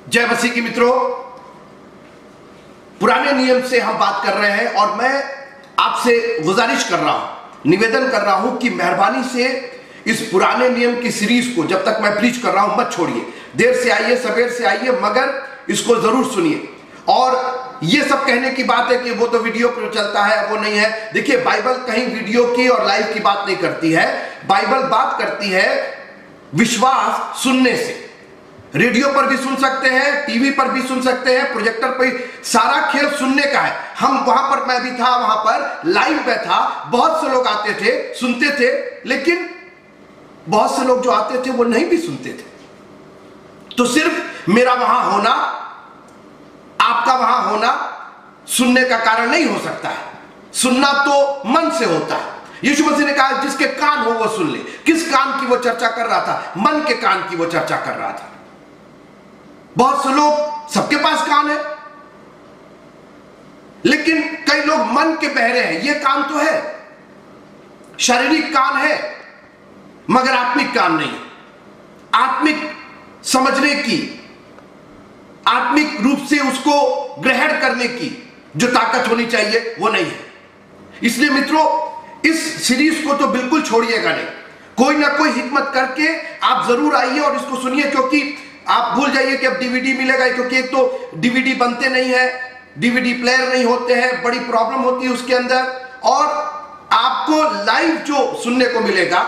जय मसीह की मित्रों, पुराने नियम से हम बात कर रहे हैं और मैं आपसे गुजारिश कर रहा हूं, निवेदन कर रहा हूं कि मेहरबानी से इस पुराने नियम की सीरीज को जब तक मैं प्रीच कर रहा हूं मत छोड़िए। देर से आइए सवेर से आइए, मगर इसको जरूर सुनिए। और ये सब कहने की बात है कि वो तो वीडियो पर चलता है, वो नहीं है। देखिए, बाइबल कहीं वीडियो की और लाइव की बात नहीं करती है। बाइबल बात करती है विश्वास सुनने से। रेडियो पर भी सुन सकते हैं, टीवी पर भी सुन सकते हैं, प्रोजेक्टर पर, सारा खेल सुनने का है। हम वहां पर, मैं भी था वहां पर, लाइव में था, बहुत से लोग आते थे, सुनते थे, लेकिन बहुत से लोग जो आते थे वो नहीं भी सुनते थे। तो सिर्फ मेरा वहां होना, आपका वहां होना सुनने का कारण नहीं हो सकता है। सुनना तो मन से होता है। यीशु मसीह ने कहा जिसके कान हो वो सुन ले। किस कान की वो चर्चा कर रहा था? मन के कान की वो चर्चा कर रहा था। बहुत से लोग, सबके पास कान है, लेकिन कई लोग मन के बहरे हैं। ये कान तो है, शारीरिक कान है, मगर आत्मिक कान नहीं। आत्मिक समझने की, आत्मिक रूप से उसको ग्रहण करने की जो ताकत होनी चाहिए वो नहीं है। इसलिए मित्रों, इस सीरीज को तो बिल्कुल छोड़िएगा नहीं। कोई ना कोई हिकमत करके आप जरूर आइए और इसको सुनिए, क्योंकि आप भूल जाइए कि अब डीवीडी मिलेगा, क्योंकि एक तो डीवीडी बनते नहीं है, डीवीडी प्लेयर नहीं होते हैं, बड़ी प्रॉब्लम होती है उसके अंदर। और आपको लाइव जो सुनने को मिलेगा,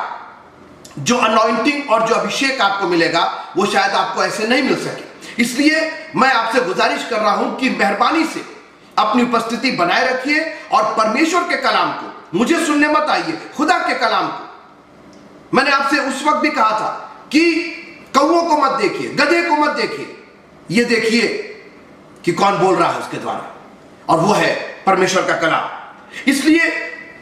जो अनॉइंटिंग और जो अभिषेक आपको मिलेगा, वो शायद आपको ऐसे नहीं मिल सके। इसलिए मैं आपसे गुजारिश कर रहा हूं कि मेहरबानी से अपनी उपस्थिति बनाए रखिए और परमेश्वर के कलाम को, मुझे सुनने मत आइए, खुदा के कलाम को। मैंने आपसे उस वक्त भी कहा था कि कौओं को मत देखिए, गधे को मत देखिए, ये देखिए कि कौन बोल रहा है उसके द्वारा, और वो है परमेश्वर का कलाम। इसलिए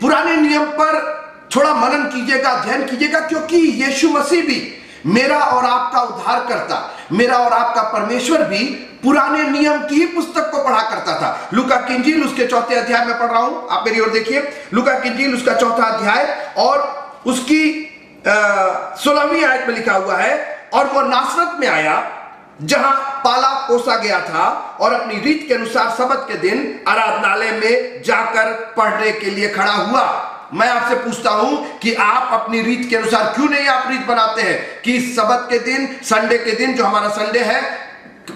पुराने नियम पर थोड़ा मनन कीजिएगा, अध्ययन कीजिएगा, क्योंकि यीशु मसीह भी, मेरा और आपका उद्धारकर्ता, मेरा और आपका परमेश्वर भी पुराने नियम की पुस्तक को पढ़ा करता था। लूका की इंजील उसके 4 अध्याय में पढ़ रहा हूं, आप मेरी ओर देखिए। लूका की इंजील उसका 4 अध्याय और उसकी 16वीं आयत में लिखा हुआ है, और वो नासरत में आया जहां पाला पोसा गया था, और अपनी रीत के अनुसार सबत के दिन आराधनालय में जाकर पढ़ने के लिए खड़ा हुआ। मैं आपसे पूछता हूं कि आप अपनी रीत के अनुसार क्यों नहीं आप रीत बनाते हैं कि सबत के दिन, संडे के दिन, जो हमारा संडे है,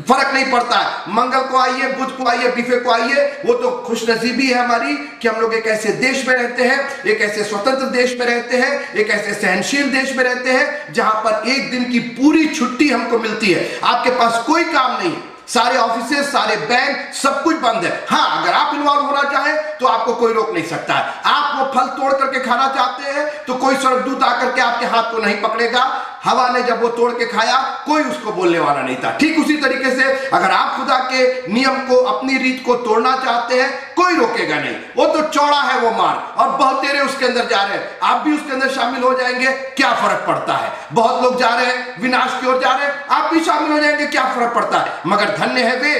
फर्क नहीं पड़ता है, मंगल को आइए, बुध को आइए, बीफे को आइए। वो तो खुशनसीबी है हमारी कि हम लोग एक ऐसे देश में रहते हैं, एक ऐसे स्वतंत्र देश में रहते हैं, एक ऐसे सहनशील देश में रहते हैं जहां पर एक दिन की पूरी छुट्टी हमको मिलती है। आपके पास कोई काम नहीं, सारे ऑफिसेज, सारे बैंक, सब कुछ बंद है। हाँ, अगर आप इन्वॉल्व होना चाहें तो आपको कोई रोक नहीं सकता है। आप वो फल तोड़ करके खाना चाहते हैं तो कोई स्वर्गदूत आकर के आपके हाथ को नहीं पकड़ेगा। हवा ने जब वो तोड़ के खाया, कोई उसको बोलने वाला नहीं था। ठीक उसी तरीके से अगर आप खुदा के नियम को, अपनी रीत को तोड़ना चाहते हैं, कोई रोकेगा नहीं। वो तो चौड़ा है वो मार्ग, और बहुत तेरे उसके अंदर जा रहे हैं, आप भी उसके अंदर शामिल हो जाएंगे, क्या फर्क पड़ता है? बहुत लोग जा रहे हैं, विनाश की ओर जा रहे हैं, आप भी शामिल हो जाएंगे, क्या फर्क पड़ता है? मगर धन्य है वे,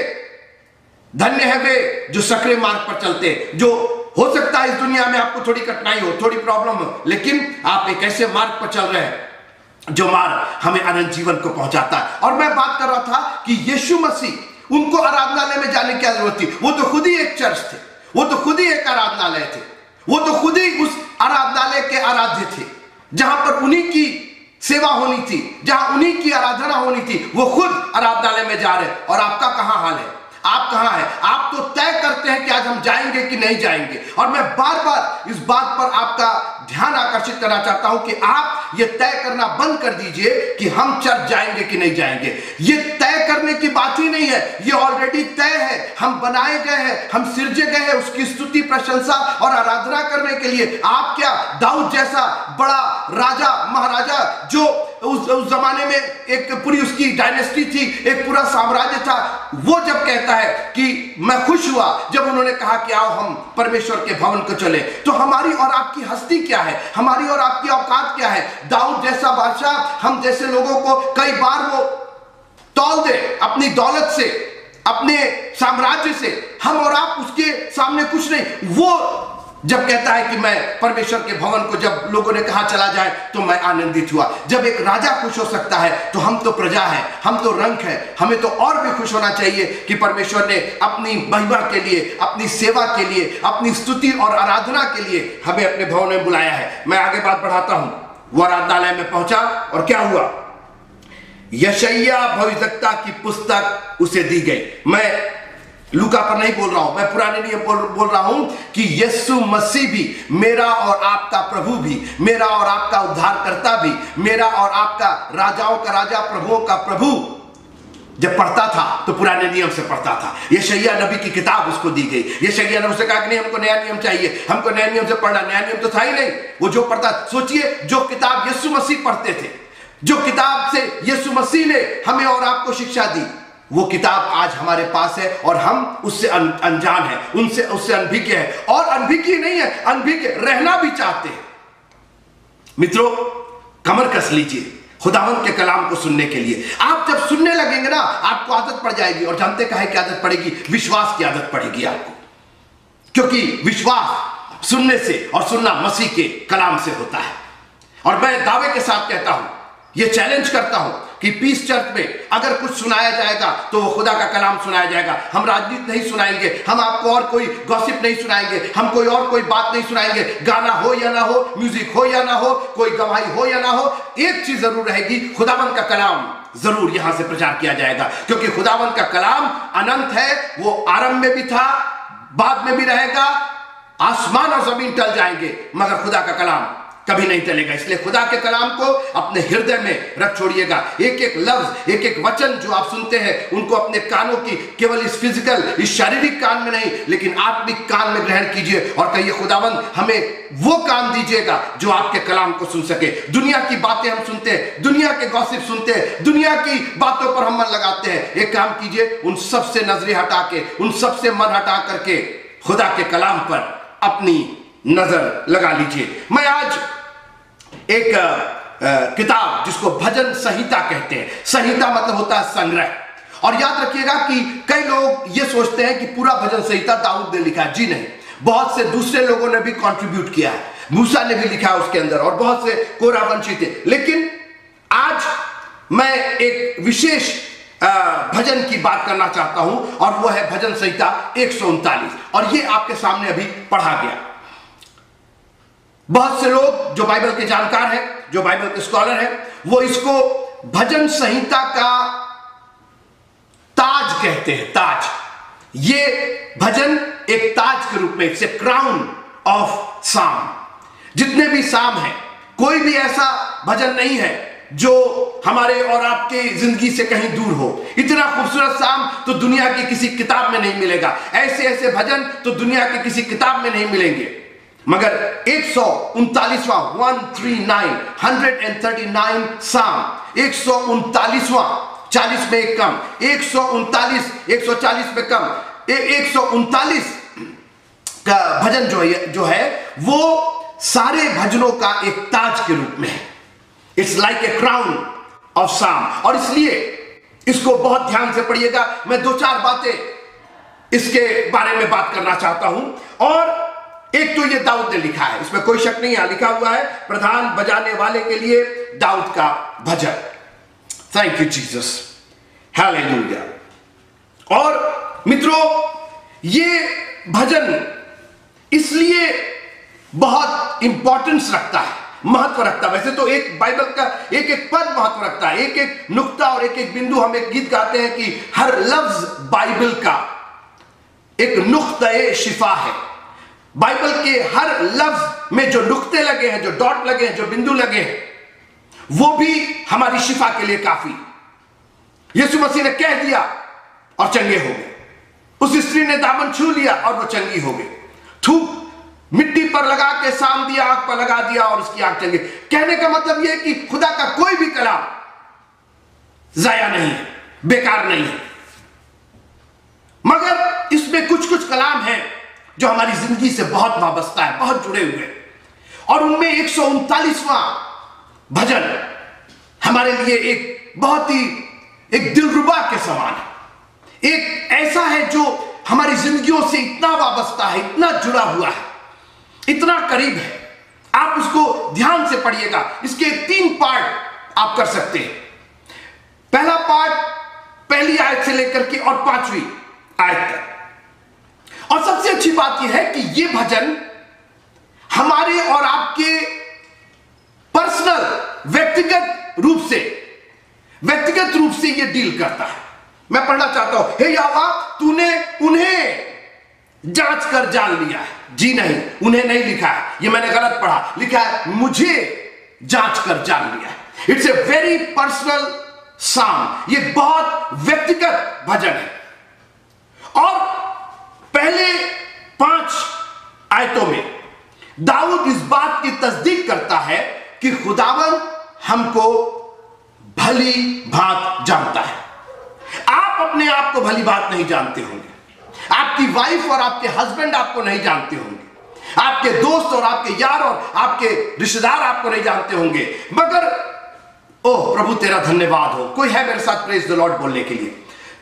धन्य है वे जो सकरे मार्ग पर चलते, जो हो सकता है इस दुनिया में आपको थोड़ी कठिनाई हो, थोड़ी प्रॉब्लम हो, लेकिन आप एक ऐसे मार्ग पर चल रहे हैं जो मार्ग हमें अनंत जीवन को पहुंचाता है। और मैं बात कर रहा था कि यीशु मसीह, उनको आराधनालय में जाने की क्या जरूरत थी? वो तो खुद ही एक चर्च थे, वो तो खुद ही एक आराधनालय थे, वो तो खुद ही उस आराधनालय के आराध्य थे, जहां पर उन्हीं की सेवा होनी थी, जहां उन्हीं की आराधना होनी थी। वो खुद आराधनालय में जा रहे हैं। और आपका कहां हाल है? आप कहां हैं? आप तो तय करते हैं कि आज हम जाएंगे कि नहीं जाएंगे। और मैं बार बार इस बात पर आपका ध्यान आकर्षित करना चाहता हूं कि आप ये तय करना बंद कर दीजिए कि हम चर्च जाएंगे कि नहीं जाएंगे। ये तय करने की बात ही नहीं है, ये ऑलरेडी तय है। हम बनाए गए हैं, हम सिरजे गए हैं उसकी स्तुति, प्रशंसा और आराधना करने के लिए। आप क्या दाऊद जैसा बड़ा राजा, महाराजा, जो उस जमाने में एक पूरी उसकी डायनेस्टी थी, एक पूरा साम्राज्य था, वो जब कहता है कि मैं खुश हुआ जब उन्होंने कहा कि आओ हम परमेश्वर के भवन को चले, तो हमारी और आपकी हस्ती क्या है? हमारी और आपकी औकात क्या है? दाऊद जैसा बादशाह हम जैसे लोगों को कई बार वो तौल दे अपनी दौलत से, अपने साम्राज्य से। हम और आप उसके सामने कुछ नहीं। वो जब कहता है कि मैं परमेश्वर के भवन को जब लोगों ने कहा चला जाए तो मैं आनंदित हुआ। जब एक राजा खुश हो सकता है तो हम तो प्रजा है, हम तो रंक है, हमें तो और भी खुश होना चाहिए कि परमेश्वर ने अपनी महिमा के लिए, अपनी सेवा के लिए, अपनी स्तुति और आराधना के लिए हमें अपने भवन में बुलाया है। मैं आगे बात बढ़ाता हूं। वो आराधनालय में पहुंचा और क्या हुआ? यशायाह भविष्यवक्ता की पुस्तक उसे दी गई। मैं लूका पर नहीं बोल रहा हूं, मैं पुराने नियम बोल रहा हूं कि यीशु मसीह भी, मेरा और आपका प्रभु भी, मेरा और आपका उद्धारकर्ता भी, मेरा और आपका राजाओं का राजा, प्रभुओं का प्रभु जब पढ़ता था तो पुराने नियम से पढ़ता था। यशायाह नबी की किताब उसको दी गई। यशायाह ने उससे कहा कि नहीं, हमको नया नियम चाहिए, हमको नया नियम से पढ़ना। नया नियम तो था ही नहीं, वो जो पढ़ता, सोचिए जो किताब यीशु मसीह पढ़ते थे, जो किताब से यीशु मसीह ने हमें और आपको शिक्षा दी, वो किताब आज हमारे पास है और हम उससे अनजान हैं, उससे अनभिज्ञ हैं। और अनभिज्ञ नहीं है, अनभिज्ञ रहना भी चाहते हैं। मित्रों, कमर कस लीजिए खुदावंद के कलाम को सुनने के लिए। आप जब सुनने लगेंगे ना, आपको आदत पड़ जाएगी। और जानते काहे की आदत पड़ेगी? विश्वास की आदत पड़ेगी आपको, क्योंकि विश्वास सुनने से, और सुनना मसीह के कलाम से होता है। और मैं दावे के साथ कहता हूं, ये चैलेंज करता हूं कि पीस चर्च में अगर कुछ सुनाया जाएगा तो वो खुदा का कलाम सुनाया जाएगा। हम राजनीति नहीं सुनाएंगे, हम आपको और कोई गॉसिप नहीं सुनाएंगे, हम कोई बात नहीं सुनाएंगे। गाना हो या ना हो, म्यूजिक हो या ना हो, कोई गवाही हो या ना हो, एक चीज जरूर रहेगी, खुदावंद का कलाम जरूर यहां से प्रचार किया जाएगा। क्योंकि खुदावंद का कलाम अनंत है, वो आरंभ में भी था, बाद में भी रहेगा। आसमान और जमीन टल जाएंगे मगर खुदा का कलाम कभी नहीं टलेगा। इसलिए खुदा के कलाम को अपने हृदय में रख छोड़िएगा। एक एक लफ्ज, एक एक वचन जो आप सुनते हैं, उनको अपने कानों की, केवल इस फिजिकल, इस शारीरिक कान में नहीं, लेकिन आत्मिक कान में ग्रहण कीजिए और कहिए, खुदावंद हमें वो कान दीजिएगा जो आपके कलाम को सुन सके। दुनिया की बातें हम सुनते हैं, दुनिया के गॉसिप सुनते हैं, दुनिया की बातों पर हम मन लगाते हैं। एक काम कीजिए, उन सब से नजरें हटा के, उन सब से मन हटा करके खुदा के कलाम पर अपनी नजर लगा लीजिए। मैं आज एक किताब जिसको भजन संहिता कहते हैं, संहिता मतलब होता है संग्रह। और याद रखिएगा कि कई लोग ये सोचते हैं कि पूरा भजन संहिता दाऊद ने लिखा। जी नहीं, बहुत से दूसरे लोगों ने भी कंट्रीब्यूट किया है। मूसा ने भी लिखा उसके अंदर और बहुत से कोरावंशी थे। लेकिन आज मैं एक विशेष भजन की बात करना चाहता हूं और वो है भजन संहिता 139, और ये आपके सामने अभी पढ़ा गया। बहुत से लोग जो बाइबल के जानकार हैं, जो बाइबल के स्कॉलर हैं, वो इसको भजन संहिता का ताज कहते हैं। ताज, ये भजन एक ताज के रूप में, इट्स ए क्राउन ऑफ साम। जितने भी साम हैं, कोई भी ऐसा भजन नहीं है जो हमारे और आपके जिंदगी से कहीं दूर हो। इतना खूबसूरत साम तो दुनिया की किसी किताब में नहीं मिलेगा। ऐसे ऐसे भजन तो दुनिया की किसी किताब में नहीं मिलेंगे। मगर 139वां 139 साम, 139वां, 40 में एक कम, 139, 140 में कम, 139 का भजन जो है वो सारे भजनों का एक ताज के रूप में है। It's like a crown of साम। और इसलिए इसको बहुत ध्यान से पढ़िएगा। मैं दो चार बातें इसके बारे में बात करना चाहता हूं। और एक तो ये दाऊद ने लिखा है, इसमें कोई शक नहीं है, लिखा हुआ है प्रधान बजाने वाले के लिए दाऊद का भजन। Thank you Jesus, hallelujah. और मित्रों, ये भजन इसलिए बहुत इंपॉर्टेंस रखता है, महत्व रखता है। वैसे तो एक बाइबल का एक एक पद महत्व रखता है, एक एक नुक्ता और एक एक बिंदु। हम एक गीत गाते हैं कि हर लफ्ज बाइबल का एक नुक्ता शिफा है। बाइबल के हर लफ्ज में जो नुक्ते लगे हैं, जो डॉट लगे हैं, जो बिंदु लगे हैं, वो भी हमारी शिफा के लिए काफी। यीशु मसीह ने कह दिया और चंगे हो गए। उस स्त्री ने दामन छू लिया और वो चंगी हो गई। थूक मिट्टी पर लगा के साम दिया, आग पर लगा दिया और उसकी आग चंगी। कहने का मतलब यह कि खुदा का कोई भी कलाम जाया नहीं है, बेकार नहीं है। मगर इसमें कुछ कुछ कलाम है जो हमारी जिंदगी से बहुत वाबस्ता है, बहुत जुड़े हुए। और उनमें 139वां भजन हमारे लिए एक बहुत ही एक दिलरुबा के समान है। एक ऐसा है जो हमारी जिंदगियों से इतना वाबस्ता है, इतना जुड़ा हुआ है इतना करीब है। आप उसको ध्यान से पढ़िएगा। इसके 3 पार्ट आप कर सकते हैं। पहला पार्ट पहली आयत से लेकर के और 5वीं आयत तक। और सबसे अच्छी बात यह है कि यह भजन हमारे और आपके पर्सनल व्यक्तिगत रूप से यह डील करता है। मैं पढ़ना चाहता हूं, हे यहोवा तूने उन्हें जांच कर जान लिया है। जी नहीं, उन्हें नहीं लिखा है, यह मैंने गलत पढ़ा, लिखा है मुझे जांच कर जान लिया है। इट्स ए वेरी पर्सनल साम, यह बहुत व्यक्तिगत भजन है। और पहले 5 आयतों में दाऊद इस बात की तस्दीक करता है कि खुदावंद हमको भली भांत जानता है। आप अपने आप को भली भांत नहीं जानते होंगे, आपकी वाइफ और आपके हस्बैंड आपको नहीं जानते होंगे, आपके दोस्त और आपके यार और आपके रिश्तेदार आपको नहीं जानते होंगे, मगर ओह प्रभु तेरा धन्यवाद हो, कोई है मेरे साथ प्रेज द लॉर्ड बोलने के लिए?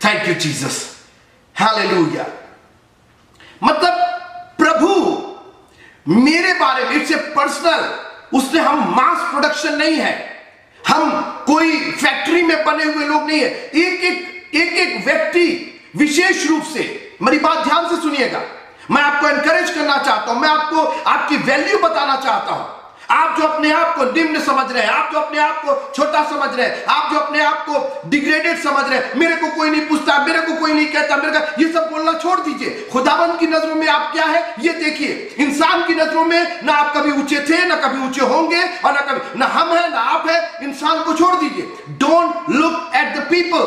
Thank you Jesus, hallelujah. मतलब प्रभु मेरे बारे में, इट्स ए पर्सनल, उसने, हम मास प्रोडक्शन नहीं है, हम कोई फैक्ट्री में बने हुए लोग नहीं है। एक व्यक्ति विशेष रूप से, मेरी बात ध्यान से सुनिएगा, मैं आपको एनकरेज करना चाहता हूं, मैं आपको आपकी वैल्यू बताना चाहता हूं। आप जो अपने आप को निम्न समझ रहे हैं, आप जो अपने आप को छोटा समझ रहे हैं, आप जो अपने आप को डिग्रेडेड समझ रहे हैं, मेरे को कोई नहीं पूछता, मेरे को कोई नहीं कहता, मेरे का, ये सब बोलना छोड़ दीजिए। खुदावंद की नजरों में आप क्या है ये देखिए। इंसान की नजरों में ना आप कभी ऊंचे थे, ना कभी ऊंचे होंगे, और ना कभी, ना हम है ना आप है। इंसान को छोड़ दीजिए। Don't look at the people.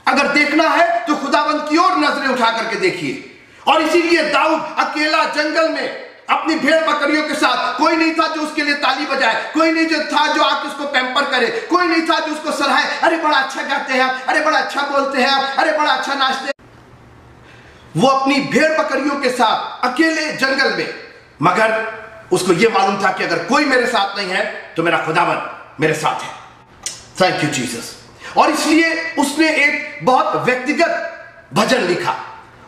अगर देखना है तो खुदावंद की ओर नजरें उठा करके देखिए। और इसीलिए दाऊद अकेला जंगल में अपनी भेड़ बकरियों के साथ, कोई नहीं था जो उसके लिए ताली बजाए, कोई नहीं जो था जो आके उसको पैम्पर करे, कोई नहीं था जो उसको सराहे, अरे बड़ा अच्छा गाते हैं, अरे बड़ा अच्छा बोलते हैं, अरे बड़ा अच्छा नाचते हैं। वो अपनी भेड़ बकरियों के साथ अकेले जंगल में, मगर उसको यह मालूम था कि अगर कोई मेरे साथ नहीं है तो मेरा खुदावंद मेरे साथ है। Thank you Jesus. और इसलिए उसने एक बहुत व्यक्तिगत भजन लिखा।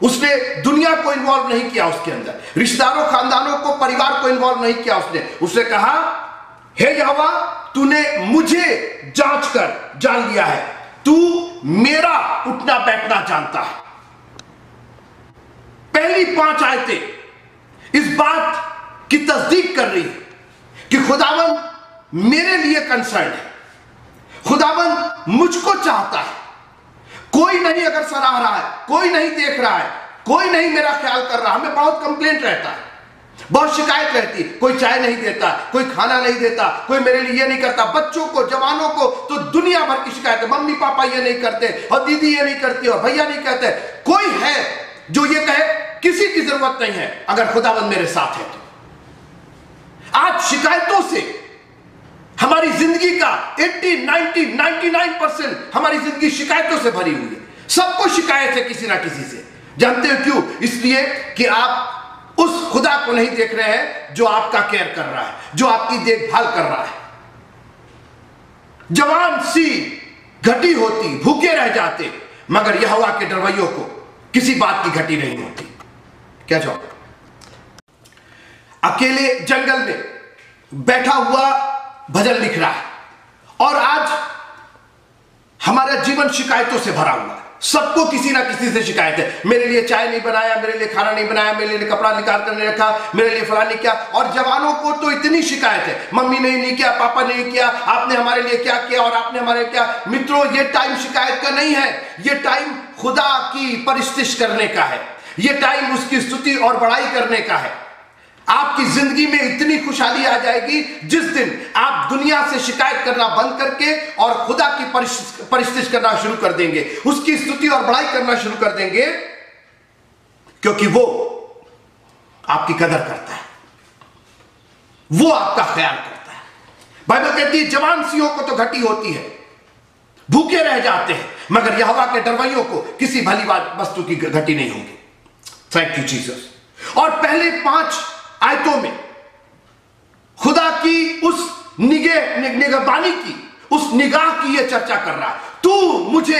उसने दुनिया को इन्वॉल्व नहीं किया उसके अंदर, रिश्तेदारों, खानदानों को, परिवार को इन्वॉल्व नहीं किया उसने कहा, हे यहोवा तूने मुझे जांच कर जान लिया है, तू मेरा उठना बैठना जानता है। पहली 5 आयतें इस बात की तस्दीक कर रही है कि खुदावंद मेरे लिए कंसर्न है, खुदावंद मुझको चाहता है। कोई नहीं अगर सराह रहा है, कोई नहीं देख रहा है, कोई नहीं मेरा ख्याल कर रहा। हमें बहुत कंप्लेंट रहता है, बहुत शिकायत रहती है, कोई चाय नहीं देता, कोई खाना नहीं देता, कोई मेरे लिए ये नहीं करता। बच्चों को, जवानों को तो दुनिया भर की शिकायत है, मम्मी पापा ये नहीं करते, और दीदी ये नहीं करती, और भैया नहीं कहते। कोई है जो ये कहे किसी की जरूरत नहीं है अगर खुदावंद मेरे साथ है तो। आज शिकायतों से हमारी जिंदगी का 80, 90, 99% हमारी जिंदगी शिकायतों से भरी हुई है। सबको शिकायत है किसी ना किसी से। जानते हो क्यों? इसलिए कि आप उस खुदा को नहीं देख रहे हैं जो आपका केयर कर रहा है, जो आपकी देखभाल कर रहा है। जवान सी घटी होती, भूखे रह जाते, मगर यहोवा के डरवैयों को किसी बात की घटी नहीं होती। क्या जवाब? अकेले जंगल में बैठा हुआ भजन लिख रहा है, और आज हमारा जीवन शिकायतों से भरा हुआ है। सबको किसी ना किसी से शिकायत है, मेरे लिए चाय नहीं बनाया, मेरे लिए खाना नहीं बनाया, मेरे लिए कपड़ा निकाल कर नहीं रखा, मेरे लिए फलां नहीं किया। और जवानों को तो इतनी शिकायत है, मम्मी ने नहीं किया, पापा ने नहीं किया, आपने हमारे लिए क्या किया और आपने हमारे क्या। मित्रों, ये टाइम शिकायत का नहीं है, ये टाइम खुदा की परिस्तिश करने का है, ये टाइम उसकी स्तुति और बड़ाई करने का है। आपकी जिंदगी में इतनी खुशहाली आ जाएगी जिस दिन आप दुनिया से शिकायत करना बंद करके और खुदा की परिस्तिश करना शुरू कर देंगे, उसकी स्तुति और बड़ाई करना शुरू कर देंगे, क्योंकि वो आपकी कदर करता है, वो आपका ख्याल करता है। बाइबल कहती है जवान सियों को तो घटी होती है, भूखे रह जाते हैं, मगर यहोवा के डरवैयों को किसी भली वस्तु की घटी नहीं होगी। Thank you Jesus. और पहले 5 आयतों में खुदा की उस निगहबानी की, उस निगाह की यह चर्चा कर रहा है। तू मुझे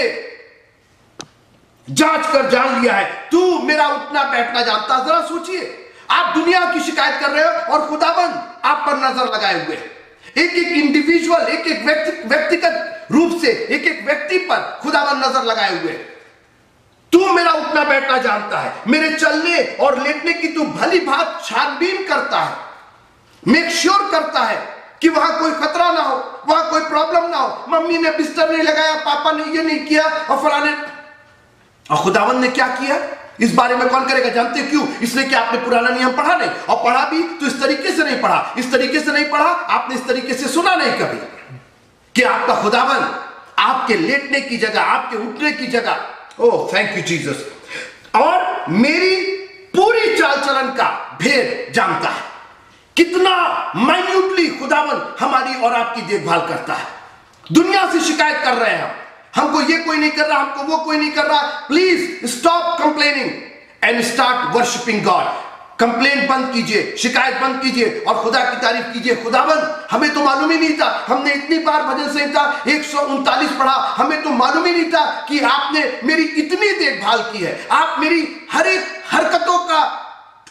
जांच कर जान लिया है, तू मेरा उठना बैठना जानता। जरा सोचिए, आप दुनिया की शिकायत कर रहे हो और खुदाबंद आप पर नजर लगाए हुए हैं। एक एक इंडिविजुअल, एक एक व्यक्तिगत रूप से एक एक व्यक्ति पर खुदाबंद नजर लगाए हुए हैं। तू मेरा उठना बैठना जानता है, मेरे चलने और लेटने की तू भली भांति छानबीन करता है, मेक श्योर करता है कि वहां कोई खतरा ना हो, वहां कोई प्रॉब्लम ना हो। मम्मी ने बिस्तर नहीं लगाया, पापा ने ये नहीं किया और फलाने, और खुदावंद ने क्या किया इस बारे में कौन करेगा? जानते क्यों? इसलिए कि आपने पुराना नियम पढ़ा नहीं, और पढ़ा भी तो इस तरीके से नहीं पढ़ा, इस तरीके से नहीं पढ़ा, आपने इस तरीके से सुना नहीं कभी कि आपका खुदावंद आपके लेटने की जगह, आपके उठने की जगह, ओह थैंक यू जीसस, और मेरी पूरी चाल चलन का भेद जानता है। कितना माइन्यूटली खुदावंद हमारी और आपकी देखभाल करता है। दुनिया से शिकायत कर रहे हैं हमको ये कोई नहीं कर रहा, हमको वो कोई नहीं कर रहा। Please stop complaining and start worshipping God. Complain बंद कीजिए, शिकायत बंद कीजिए और खुदा की तारीफ कीजिए। खुदावंद हमें तो मालूम ही नहीं था, हमने इतनी बार भजन संहिता 139 पढ़ा, हमें तो मालूम ही नहीं था कि आपने मेरी इतनी देखभाल की है। आप मेरी हर एक हरकतों का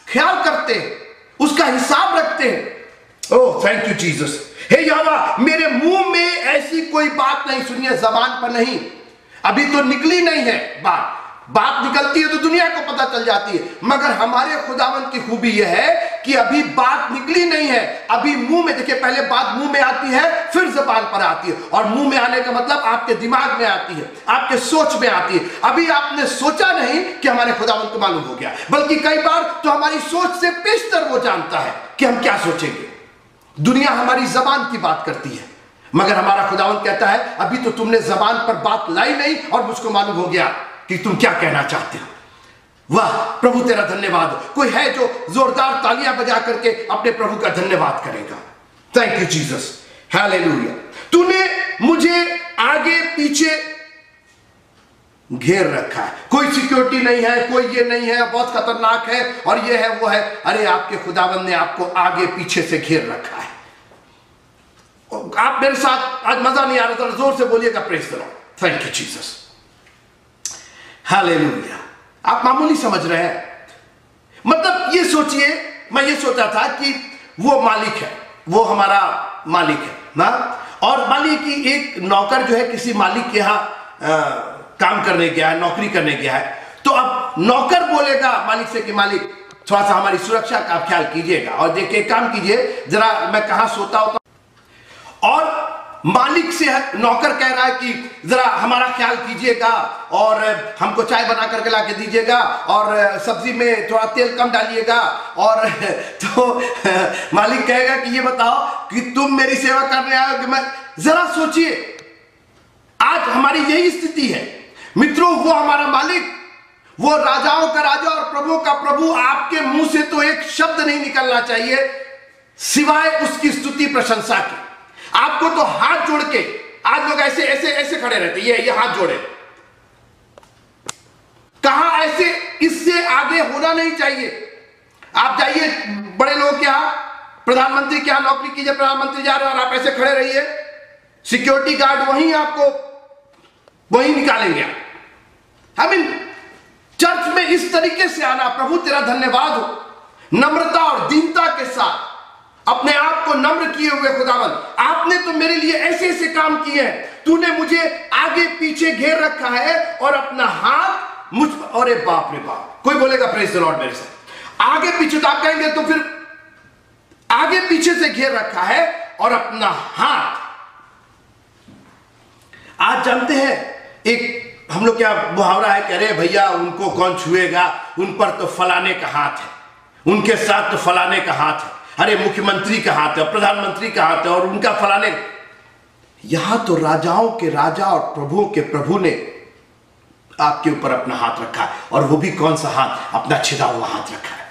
ख्याल करते हैं, उसका हिसाब रखते हैं। Oh thank you Jesus. हे यहोवा, मेरे मुंह में ऐसी कोई बात नहीं, सुनिए जबान पर नहीं, अभी तो निकली नहीं है बात निकलती है तो दुनिया को पता चल जाती है, मगर हमारे खुदावंद की खूबी यह है कि अभी बात निकली नहीं है, अभी मुंह में, देखिए पहले बात मुंह में आती है फिर जबान पर आती है, और मुंह में आने का मतलब आपके दिमाग में आती है, आपके सोच में आती है। अभी आपने सोचा नहीं कि हमारे खुदावंद को मालूम हो गया, बल्कि कई बार तो हमारी सोच से पेशतर वो जानता है कि हम क्या सोचेंगे। दुनिया हमारी जबान की बात करती है, मगर हमारा खुदावंद कहता है अभी तो तुमने जबान पर बात लाई नहीं और मुझको मालूम हो गया कि तुम क्या कहना चाहते हो। वाह प्रभु तेरा धन्यवाद। कोई है जो जोरदार तालियां बजा करके अपने प्रभु का धन्यवाद करेगा? Thank you Jesus, hallelujah. तूने मुझे आगे पीछे घेर रखा है, कोई सिक्योरिटी नहीं है, कोई ये नहीं है, बहुत खतरनाक है और ये है वो है। अरे आपके खुदावंद ने आपको आगे पीछे से घेर रखा है। आप मेरे साथ आज मजा नहीं आ रहा था, जोर से बोलिएगा praise the Lord. Thank you Jesus, hallelujah. आप मामूली समझ रहे हैं, मतलब ये सोचिए, मैं ये सोचा था कि वो मालिक है, वो हमारा मालिक है ना, और मालिक की एक नौकर जो है किसी मालिक के यहाँ काम करने गया है, नौकरी करने गया है, तो अब नौकर बोलेगा मालिक से कि मालिक थोड़ा सा हमारी सुरक्षा का ख्याल कीजिएगा और देखिए काम कीजिए जरा, मैं कहां सोता होता, और मालिक से नौकर कह रहा है कि जरा हमारा ख्याल कीजिएगा और हमको चाय बना करके ला के दीजिएगा और सब्जी में थोड़ा तेल कम डालिएगा, और तो मालिक कहेगा कि ये बताओ कि तुम मेरी सेवा करने आए हो कि मैं, जरा सोचिए आज हमारी यही स्थिति है मित्रों। वो हमारा मालिक, वो राजाओं का राजा और प्रभु का प्रभु, आपके मुंह से तो एक शब्द नहीं निकलना चाहिए सिवाय उसकी स्तुति प्रशंसा की। आपको तो हाथ जोड़ के, आज लोग ऐसे ऐसे ऐसे खड़े रहते, ये हाथ जोड़े, कहां ऐसे, इससे आगे होना नहीं चाहिए। आप जाइए बड़े लोग के यहां, प्रधानमंत्री के यहां नौकरी कीजिए, प्रधानमंत्री जा रहे हैं और आप ऐसे खड़े रहिए, सिक्योरिटी गार्ड वहीं आपको वहीं निकालेंगे। आई मीन चर्च में इस तरीके से आना, प्रभु तेरा धन्यवाद हो, नम्रता और दीनता के साथ अपने आप को नम्र किए हुए खुदावंद, आपने तो मेरे लिए ऐसे ऐसे काम किए हैं, तूने मुझे आगे पीछे घेर रखा है और अपना हाथ मुझ, अरे बाप रे बाप, कोई बोलेगा प्रेज द लॉर्ड मेरे साथ, आगे पीछे तो आप कहेंगे तो फिर आगे पीछे से घेर रखा है और अपना हाथ। आज जानते हैं एक हम लोग क्या मुहावरा है, कह रहे भैया उनको कौन छुएगा, उन पर तो फलाने का हाथ है, उनके साथ तो फलाने का हाथ है, अरे मुख्यमंत्री का हाथ है, प्रधानमंत्री का हाथ है और उनका फलाने। यहां तो राजाओं के राजा और प्रभुओं के प्रभु ने आपके ऊपर अपना हाथ रखा है, और वो भी कौन सा हाथ? अपना छिदा हुआ हाथ रखा है।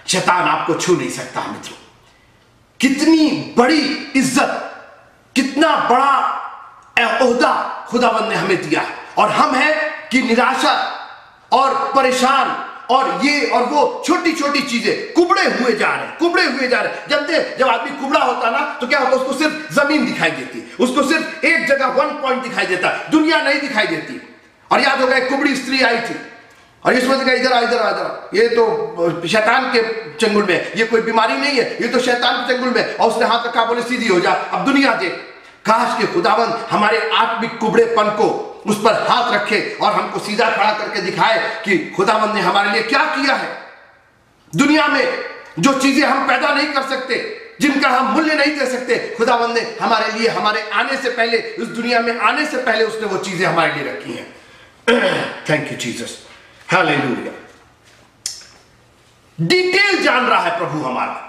शैतान आपको छू नहीं सकता मित्रों। कितनी बड़ी इज्जत, कितना बड़ा ओहदा खुदावंद ने हमें दिया है, और हम हैं कि निराशा और परेशान और ये और वो छोटी छोटी चीजें कुबड़े हुए जा रहे हैं। जब आदमी कुबड़ा होता ना तो क्या होता, उसको सिर्फ जमीन दिखाई देती, उसको सिर्फ एक जगह 1 पॉइंट दिखाई देता, दुनिया नहीं दिखाई देती। और याद होगा एक कुबड़ी स्त्री आई थी और यीशु मसीह कहा इधर आ इधर आ इधर, ये तो शैतान के चंगुल में, ये कोई बीमारी नहीं है, ये तो शैतान के चंगुल में। और उसने हाथ रखा, बोले सीधी हो जा, अब दुनिया देख। काश के खुदावंद हमारे आत्मिक कुबड़ेपन को उस पर हाथ रखे और हमको सीधा खड़ा करके दिखाए कि खुदावंद ने हमारे लिए क्या किया है। दुनिया में जो चीजें हम पैदा नहीं कर सकते, जिनका हम मूल्य नहीं दे सकते, खुदावंद ने हमारे लिए, हमारे आने से पहले, इस दुनिया में आने से पहले उसने वो चीजें हमारे लिए रखी हैं। Thank you Jesus, hallelujah. Detail जान रहा है प्रभु हमारा,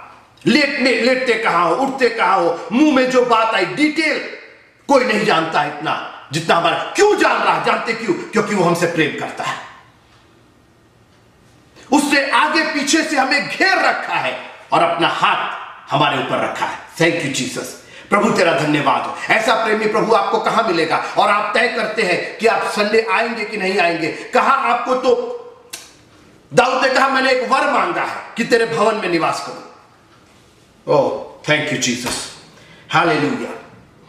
लेटते कहां हो, उठते कहां हो, मुंह में जो बात आई, डिटेल कोई नहीं जानता इतना जितना हमारा। क्यों जान रहा है? जानते क्यों? क्योंकि वो हमसे प्रेम करता है। उसने आगे पीछे से हमें घेर रखा है और अपना हाथ हमारे ऊपर रखा है। थैंक यू जीसस, प्रभु तेरा धन्यवाद हो। ऐसा प्रेमी प्रभु आपको कहां मिलेगा? और आप तय करते हैं कि आप संडे आएंगे कि नहीं आएंगे। कहां आपको, तो दाऊद ने कहा मैंने एक वर मांगा है कि तेरे भवन में निवास करूं। ओह थैंक यू जीसस, हालेलुया।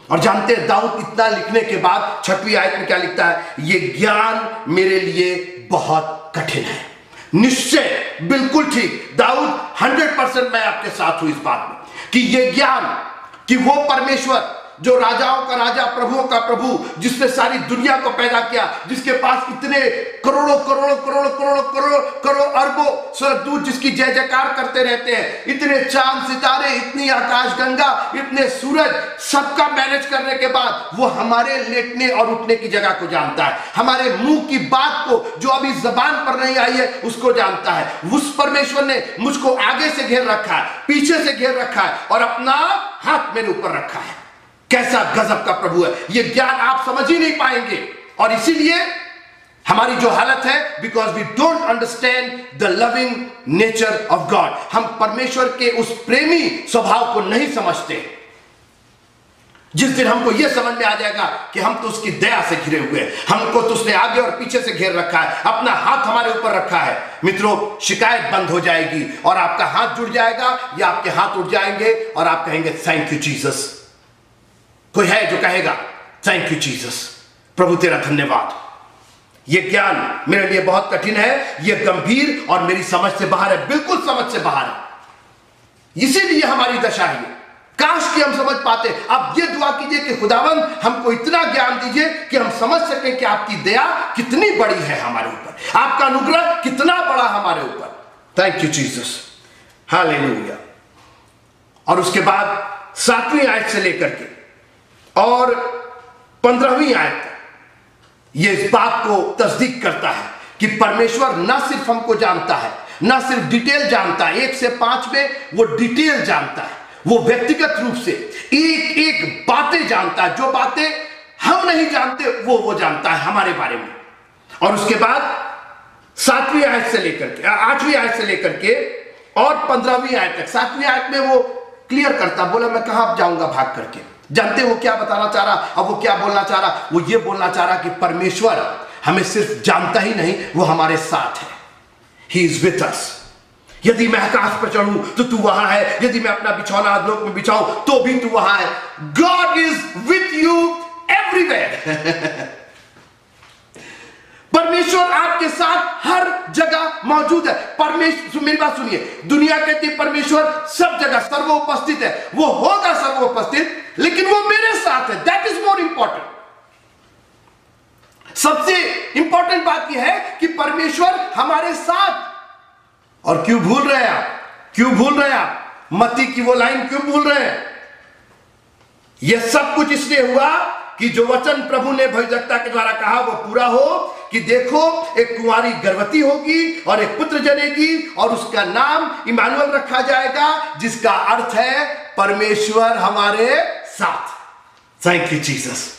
और जानते हैं दाऊद इतना लिखने के बाद 6वीं आयत में क्या लिखता है? ये ज्ञान मेरे लिए बहुत कठिन है। निश्चय, बिल्कुल ठीक, दाऊद 100% मैं आपके साथ हूं इस बात में कि ये ज्ञान, कि वो परमेश्वर जो राजाओं का राजा, प्रभुओं का प्रभु, जिसने सारी दुनिया को पैदा किया, जिसके पास इतने करोड़ों करोड़ों करोड़ों करोड़ों करोड़ों करोड़ों अरबों स्वर्गदूत जिसकी जय जयकार करते रहते हैं, इतने चांद सितारे, इतनी आकाशगंगा, इतने सूरज, सबका मैनेज करने के बाद वो हमारे लेटने और उठने की जगह को जानता है। हमारे मुंह की बात को, जो अभी जबान पर नहीं आई है, उसको जानता है। उस परमेश्वर ने मुझको आगे से घेर रखा है, पीछे से घेर रखा है और अपना हाथ मेरे ऊपर रखा है। कैसा गजब का प्रभु है! ये ज्ञान आप समझ ही नहीं पाएंगे। और इसीलिए हमारी जो हालत है, because we don't understand the loving nature of God, हम परमेश्वर के उस प्रेमी स्वभाव को नहीं समझते। जिस दिन हमको यह समझ में आ जाएगा कि हम तो उसकी दया से घिरे हुए हैं, हमको तो उसने आगे और पीछे से घेर रखा है, अपना हाथ हमारे ऊपर रखा है, मित्रों, शिकायत बंद हो जाएगी और आपका हाथ जुड़ जाएगा या आपके हाथ उठ जाएंगे और आप कहेंगे थैंक यू जीसस। कोई है जो कहेगा थैंक यू जीसस, प्रभु तेरा धन्यवाद। यह ज्ञान मेरे लिए बहुत कठिन है, यह गंभीर और मेरी समझ से बाहर है, बिल्कुल समझ से बाहर है। इसीलिए हमारी दशा है। काश कि हम समझ पाते। अब ये दुआ कीजिए कि खुदावंद हमको इतना ज्ञान दीजिए कि हम समझ सकें कि आपकी दया कितनी बड़ी है हमारे ऊपर, आपका अनुग्रह कितना बड़ा हमारे ऊपर। Thank you Jesus, hallelujah. और उसके बाद 7वीं आयत से लेकर के और 15वीं आयत तक ये इस बात को तस्दीक करता है कि परमेश्वर न सिर्फ हमको जानता है, न सिर्फ डिटेल जानता है, 1 से 5 में वो डिटेल जानता है, वो व्यक्तिगत रूप से एक एक बातें जानता है। जो बातें हम नहीं जानते वो जानता है हमारे बारे में। और उसके बाद 7वीं आयत से लेकर के 8वीं आयत से लेकर के और 15वीं आयत तक, 7वीं आयत में वो क्लियर करता, बोला मैं कहां जाऊंगा भाग करके। जानते वो क्या बताना चाह रहा? अब वो क्या बोलना चाह रहा? वो ये बोलना चाह रहा कि परमेश्वर हमें सिर्फ जानता ही नहीं, वो हमारे साथ है। He is with us। यदि मैं आकाश पर चढ़ूं तो तू वहां है, यदि मैं अपना बिछौना अधोलोक में बिछाऊं तो भी तू वहां है। God is with you everywhere। परमेश्वर आपके साथ हर जगह मौजूद है। परमेश्वर, मेरी बात सुनिए, दुनिया कहती है परमेश्वर सब जगह सर्वोपस्थित है, वो होगा सर्वोपस्थित, लेकिन वो मेरे साथ है। That is more important. सबसे इंपॉर्टेंट बात यह है कि परमेश्वर हमारे साथ। और क्यों भूल रहे हैं आप? क्यों भूल रहे हैं आप मत्ती की वो लाइन क्यों भूल रहे हैं? यह सब कुछ इसलिए हुआ कि जो वचन प्रभु ने भविष्यवक्ता के द्वारा कहा वो पूरा हो कि देखो एक कुंवारी गर्भवती होगी और एक पुत्र जनेगी और उसका नाम इमानुएल रखा जाएगा, जिसका अर्थ है परमेश्वर हमारे साथ। Thank you Jesus.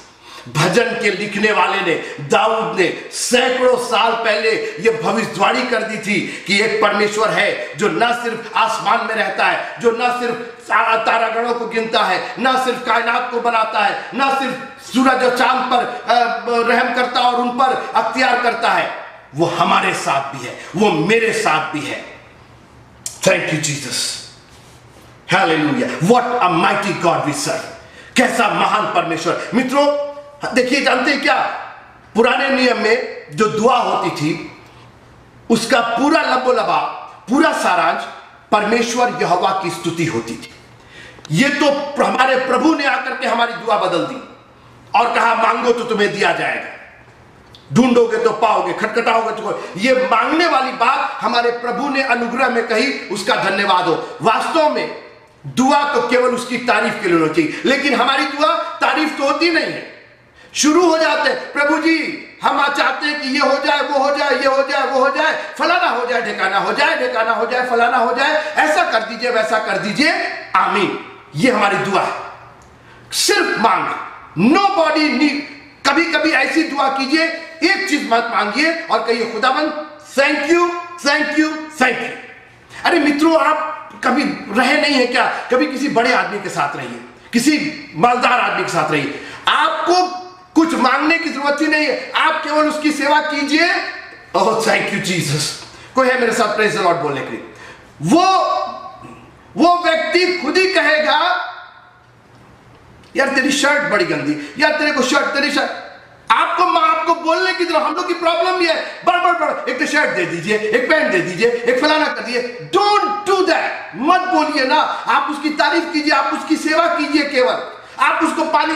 भजन के लिखने वाले ने, दाऊद ने सैकड़ों साल पहले यह भविष्यवाणी कर दी थी कि एक परमेश्वर है जो न सिर्फ आसमान में रहता है, जो न सिर्फ तारागणों को गिनता है, न सिर्फ कायनात को बनाता है, न सिर्फ सूरज और चांद पर रहम करता है और उन पर अख्तियार करता है, वो हमारे साथ भी है, वो मेरे साथ भी है। Thank you Jesus, hallelujah. What a mighty God we serve. कैसा महान परमेश्वर। मित्रों देखिए, जानते हैं क्या, पुराने नियम में जो दुआ होती थी उसका पूरा लबोलबा, पूरा सारांश परमेश्वर यहोवा की स्तुति होती थी। ये तो हमारे प्रभु ने आकर के हमारी दुआ बदल दी और कहा मांगो तो तुम्हें दिया जाएगा, ढूंढोगे तो पाओगे, खटखटाओगे तो। ये मांगने वाली बात हमारे प्रभु ने अनुग्रह में कही, उसका धन्यवाद हो। वास्तव में दुआ तो केवल उसकी तारीफ के लिए होनी चाहिए, लेकिन हमारी दुआ तारीफ तो होती नहीं है। शुरू हो जाते हैं, प्रभु जी हम चाहते हैं कि ये हो जाए, वो हो जाए, ये हो जाए, वो हो जाए, फलाना हो जाए, ढिकाना हो जाए, ढिकाना हो जाए, फलाना हो जाए, ऐसा कर दीजिए, वैसा कर दीजिए, आमीन। ये हमारी दुआ है, सिर्फ मांग। Nobody need. कभी कभी ऐसी दुआ कीजिए, एक चीज मत मांगिए और कहिए खुदावंद thank you, thank you, thank you. अरे मित्रों, आप कभी रहे नहीं है क्या? कभी किसी बड़े आदमी के साथ रहिए, किसी मालदार आदमी के साथ रहिए, आपको कुछ मांगने की जरूरत ही नहीं है, आप केवल उसकी सेवा कीजिए। ओह थैंक यू जीसस। कोई है मेरे साथ प्रेज द लॉर्ड बोलने के लिए? वो व्यक्ति खुद ही कहेगा यार तेरी शर्ट बड़ी गंदी, यार तेरे को शर्ट, तेरी शर्ट। आपको बोलने की जरूरत, हम लोग की प्रॉब्लम ये है, बड़ एक तो शर्ट दे दीजिए, एक पैंट दे दीजिए, एक फलाना कर दीजिए। Don't do that. मत बोलिए ना, आप उसकी तारीफ कीजिए, आप उसकी सेवा कीजिए। केवल आप उसको पानी,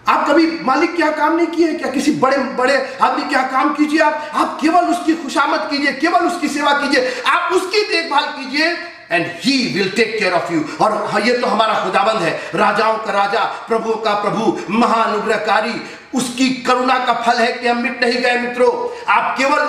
आप कभी मालिक क्या काम नहीं किए क्या? किसी बड़े बड़े आदमी क्या काम कीजिए, आप केवल उसकी खुशामद कीजिए, केवल उसकी सेवा कीजिए, आप उसकी देखभाल कीजिए, and he will take care of you. और ये तो हमारा खुदाबंद है, राजाओं का राजा, प्रभु का प्रभु, महानुग्रहकारी। उसकी करुणा का फल है कि हम मिट नहीं गए। मित्रों, आप केवल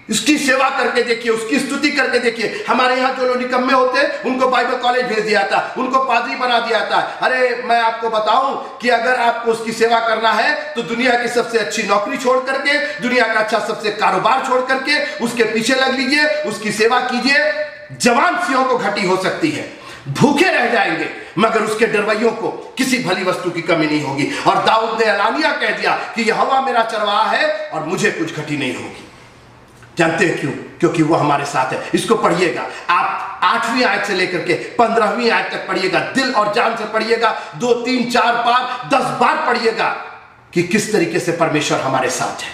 उसकी सेवा करके देखिए, उसकी स्तुति करके देखिए। हमारे यहाँ जो लोग निकम्मे होते हैं उनको बाइबल कॉलेज भेज दिया था, उनको पादरी बना दिया था। अरे मैं आपको बताऊं कि अगर आपको उसकी सेवा करना है तो दुनिया की सबसे अच्छी नौकरी छोड़ करके, दुनिया का अच्छा सबसे कारोबार छोड़ करके उसके पीछे लग लीजिए, उसकी सेवा कीजिए। जवान सिंहों को घटी हो सकती है, भूखे रह जाएंगे, मगर उसके डरवैयों को किसी भली वस्तु की कमी नहीं होगी। और दाऊद ने एलानिया कह दिया कि यहोवा मेरा चरवाहा है और मुझे कुछ घटी नहीं होगी। जानते हैं क्यों? क्योंकि वो हमारे साथ है। इसको पढ़िएगा आप, 8वीं आयत से लेकर के 15वीं आयत तक पढ़िएगा, दिल और जान से पढ़िएगा, 2, 3, 4 बार, 10 बार पढ़िएगा कि किस तरीके से परमेश्वर हमारे साथ है।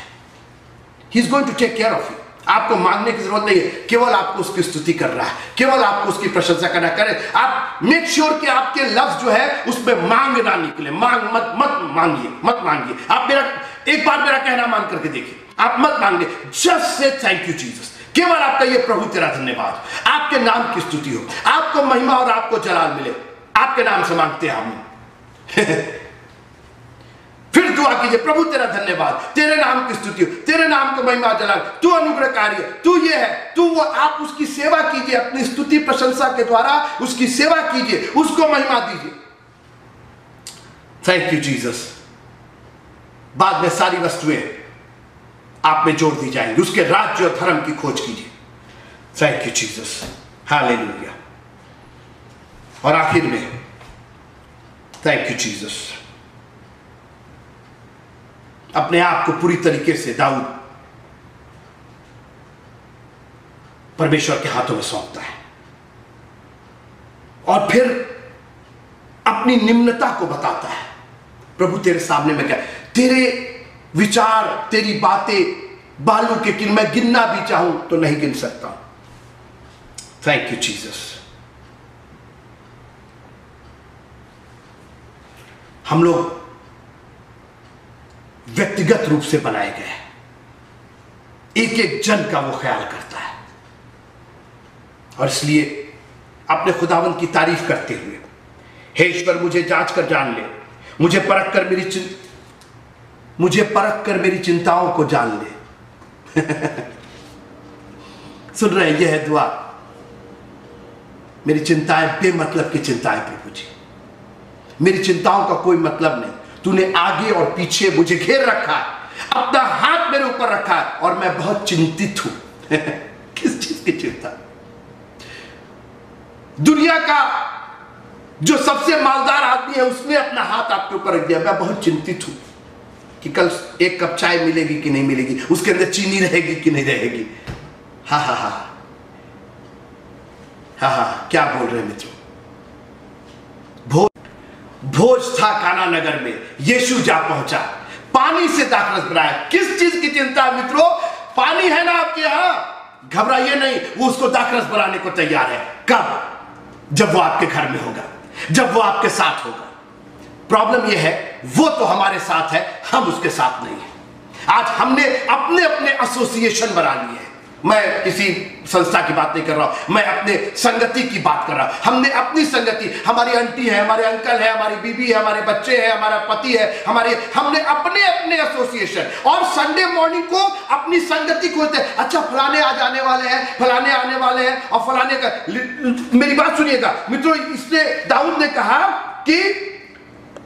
He is going to take care of you. आपको मांगने की जरूरत नहीं है, केवल आपको उसकी स्तुति कर रहा है, केवल आपको उसकी प्रशंसा करना। करें आप, मेक श्योर कि आपके लफ्ज जो है उसमें मांग ना निकले। मांग मत मांगिए। आप एक बार मेरा कहना मान करके देखिए, आप मत मांगे, just say thank you Jesus. केवल आपका ये प्रभु तेरा धन्यवाद, आपके नाम की स्तुति हो, आपको महिमा और आपको जलाल मिले, आपके नाम से मांगते हैं हम। फिर दुआ कीजिए, प्रभु तेरा धन्यवाद, तेरे नाम की स्तुति हो, तेरे नाम को महिमा जलाल, तू अनुग्रहकारी है, तू ये है, तू वो। आप उसकी सेवा कीजिए, अपनी स्तुति प्रशंसा के द्वारा उसकी सेवा कीजिए, उसको महिमा दीजिए। Thank you Jesus. बाद में सारी वस्तुएं आप में जोड़ दी जाएंगी। उसके राज्य और धर्म की खोज कीजिए। Thank you Jesus, hallelujah. और आखिर में थैंक यू जीसस। अपने आप को पूरी तरीके से दाऊद परमेश्वर के हाथों में सौंपता है और फिर अपनी निम्नता को बताता है। प्रभु तेरे सामने में क्या, तेरे विचार, तेरी बातें बालू के किन, मैं गिनना भी चाहूं तो नहीं गिन सकता। Thank you Jesus. हम लोग व्यक्तिगत रूप से बनाए गए हैं, एक एक जन का वो ख्याल करता है। और इसलिए अपने खुदावंद की तारीफ करते हुए, हे ईश्वर मुझे जांच कर जान ले, मुझे परख कर मेरी चिंताओं को जान ले। सुन रहे हैं? यह है दुआ। मेरी चिंताएं बेमतलब की चिंताएं प्रभु जी, मेरी चिंताओं का कोई मतलब नहीं। तूने आगे और पीछे मुझे घेर रखा है, अपना हाथ मेरे ऊपर रखा है और मैं बहुत चिंतित हूं। किस चीज की चिंता? दुनिया का जो सबसे मालदार आदमी है उसने अपना हाथ आपके ऊपर रख दिया। मैं बहुत चिंतित हूं कि कल एक कप चाय मिलेगी कि नहीं मिलेगी, उसके अंदर चीनी रहेगी कि नहीं रहेगी। हा हा हा हा हा, क्या बोल रहे मित्रों? भोज था काना नगर में, यीशु जा पहुंचा, पानी से दाखरस बनाया। किस चीज की चिंता है मित्रों? पानी है ना आपके यहां? घबराइए नहीं, वो उसको दाखरस बनाने को तैयार है। कब? जब वो आपके घर में होगा, जब वो आपके साथ होगा। प्रॉब्लम ये है, वो तो हमारे साथ है, हम उसके साथ नहीं है। आज हमने अपने अपने एसोसिएशन बना लिए हैं। मैं किसी संस्था की बात नहीं कर रहा हूं, मैं अपने संगति की बात कर रहा हूं। हमने अपनी संगति, हमारी आंटी है, हमारे अंकल है, हमारी बीबी है, हमारे बच्चे हैं, हमारा पति है, हमने अपने अपने एसोसिएशन, और संडे मॉर्निंग को अपनी संगति को होते हैं। अच्छा, फलाने आज आने वाले हैं, फलाने आने वाले हैं, और फलाने का। मेरी बात सुनिएगा मित्रों, इसने दाऊद ने कहा कि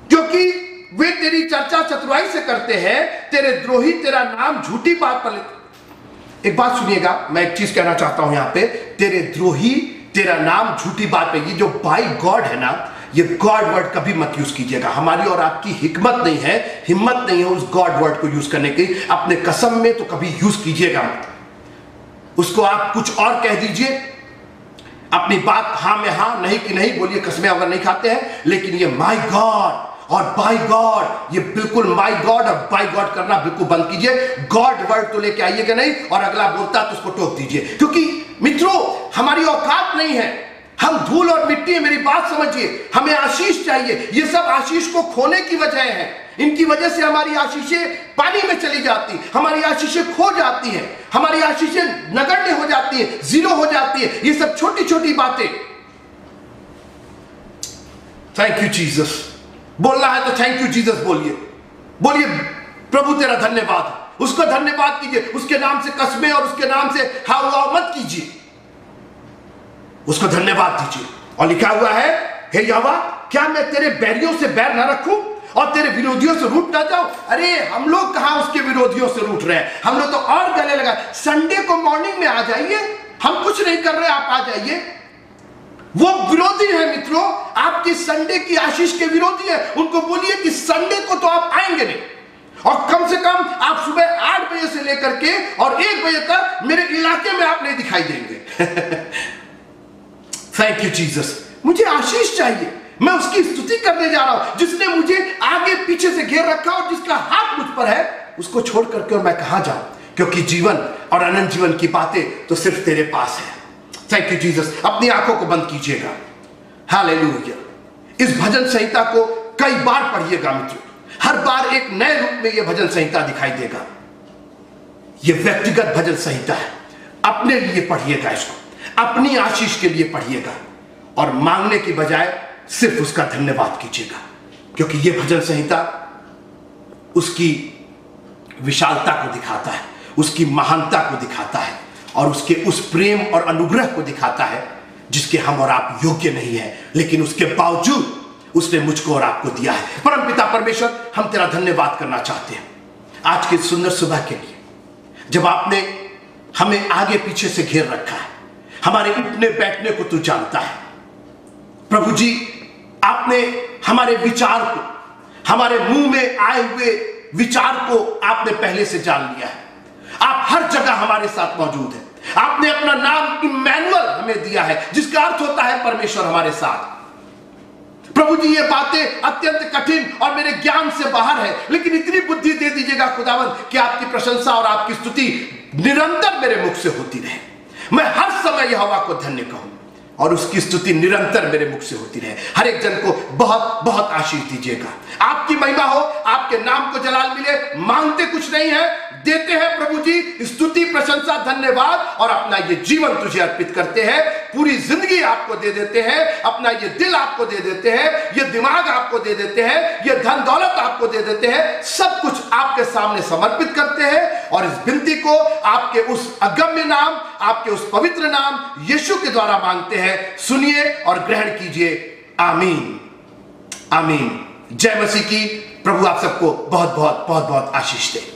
क्योंकि वे तेरी चर्चा चतुराई से करते हैं, तेरे द्रोही तेरा नाम झूठी बात पर लेते। एक बात सुनिएगा, मैं एक चीज कहना चाहता हूं यहां पे, तेरे द्रोही तेरा नाम झूठी बात पे, ये जो बाय गॉड है ना, ये गॉड वर्ड कभी मत यूज कीजिएगा। हमारी और आपकी हिम्मत नहीं है उस गॉड वर्ड को यूज करने की। अपने कसम में तो कभी यूज कीजिएगा मत, उसको आप कुछ और कह दीजिए। अपनी बात हां में हां, नहीं कि नहीं बोलिए, कसमें अगर नहीं खाते हैं, लेकिन ये माय गॉड और बाय गॉड, ये बिल्कुल माय गॉड और बाय गॉड करना बिल्कुल बंद कीजिए। गॉड वर्ड तो लेके आइएगा नहीं, और अगला बोलता तो उसको टोक दीजिए, क्योंकि मित्रों हमारी औकात नहीं है, हम धूल और मिट्टी है। मेरी बात समझिए, हमें आशीष चाहिए। ये सब आशीष को खोने की वजह है, इनकी वजह से हमारी आशीषें पानी में चली जाती, हमारी आशीषें खो जाती हैं, हमारी आशीषें नगण्य हो जाती है, जीरो हो जाती है। ये सब छोटी छोटी बातें। थैंक यू जीसस, बोलना है तो थैंक यू जीसस बोलिए, बोलिए प्रभु तेरा धन्यवाद, उसको धन्यवाद कीजिए, उसके नाम से कसमें और उसके नाम से हाव वाव मत कीजिए, उसको धन्यवाद दीजिए। और लिखा हुआ है, हे यहोवा क्या मैं तेरे बैरियों से बैर ना रखूं और तेरे विरोधियों से रूठ ना जाऊं? अरे हम लोग कहां उसके विरोधियों से रूठ रहे हैं, हम लोग तो और गले लगा। संडे को मॉर्निंग में आ जाइए, हम कुछ नहीं कर रहे, आप आ जाइए। वो विरोधी है मित्रों, आपकी संडे की आशीष के विरोधी है। उनको बोलिए कि संडे को तो आप आएंगे नहीं, और कम से कम आप सुबह 8 बजे से लेकर के और 1 बजे तक मेरे इलाके में आप नहीं दिखाई देंगे। थैंक यू जीसस, मुझे आशीष चाहिए। मैं उसकी स्तुति करने जा रहा हूं, जिसने मुझे आगे पीछे से घेर रखा और जिसका हाथ मुझ पर है, उसको छोड़ करके और मैं कहां जाऊं, क्योंकि जीवन और अनंत जीवन की बातें तो सिर्फ तेरे पास है। Thank you Jesus. अपनी आंखों को बंद कीजिएगा। हालेलुया। इस भजन संहिता को कई बार पढ़िएगा मित्रों, हर बार एक नए रूप में यह भजन संहिता दिखाई देगा। यह व्यक्तिगत भजन संहिता है, अपने लिए पढ़िएगा, इसको अपनी आशीष के लिए पढ़िएगा, और मांगने की बजाय सिर्फ उसका धन्यवाद कीजिएगा, क्योंकि यह भजन संहिता उसकी विशालता को दिखाता है, उसकी महानता को दिखाता है, और उसके उस प्रेम और अनुग्रह को दिखाता है जिसके हम और आप योग्य नहीं है, लेकिन उसके बावजूद उसने मुझको और आपको दिया है। परमपिता परमेश्वर, हम तेरा धन्यवाद करना चाहते हैं आज की सुंदर सुबह के लिए, जब आपने हमें आगे पीछे से घेर रखा है, हमारे उठने बैठने को तू जानता है। प्रभु जी, आपने हमारे विचार को, हमारे मुंह में आए हुए विचार को आपने पहले से जान लिया है। आप हर जगह हमारे साथ मौजूद हैं। आपने अपना नाम इम्मैनुअल हमें दिया है, जिसका अर्थ होता है परमेश्वर हमारे साथ। प्रभु जी, ये बातें अत्यंत कठिन और मेरे ज्ञान से बाहर है, लेकिन इतनी बुद्धि दे दीजिएगा खुदावन कि आपकी प्रशंसा और आपकी स्तुति निरंतर मेरे मुख से होती रहे। मैं हर समय यहोवा को धन्य कहूं और उसकी स्तुति निरंतर मेरे मुख से होती रहे। हर एक जन को बहुत बहुत आशीष दीजिएगा। आपकी महिमा हो, आपके नाम को जलाल मिले। मांगते कुछ नहीं है, देते हैं प्रभु जी, स्तुति प्रशंसा धन्यवाद, और अपना ये जीवन तुझे अर्पित करते हैं। पूरी जिंदगी आपको दे देते हैं, अपना ये दिल आपको दे देते हैं, ये दिमाग आपको दे देते हैं, ये धन दौलत आपको दे देते हैं। सब कुछ आपके सामने समर्पित करते हैं, और इस विनती को आपके उस अगम्य नाम, आपके उस पवित्र नाम यीशु के द्वारा मांगते हैं। सुनिए और ग्रहण कीजिए। आमीन, आमीन। जय मसीह की। प्रभु आप सबको बहुत बहुत बहुत बहुत आशीष दे।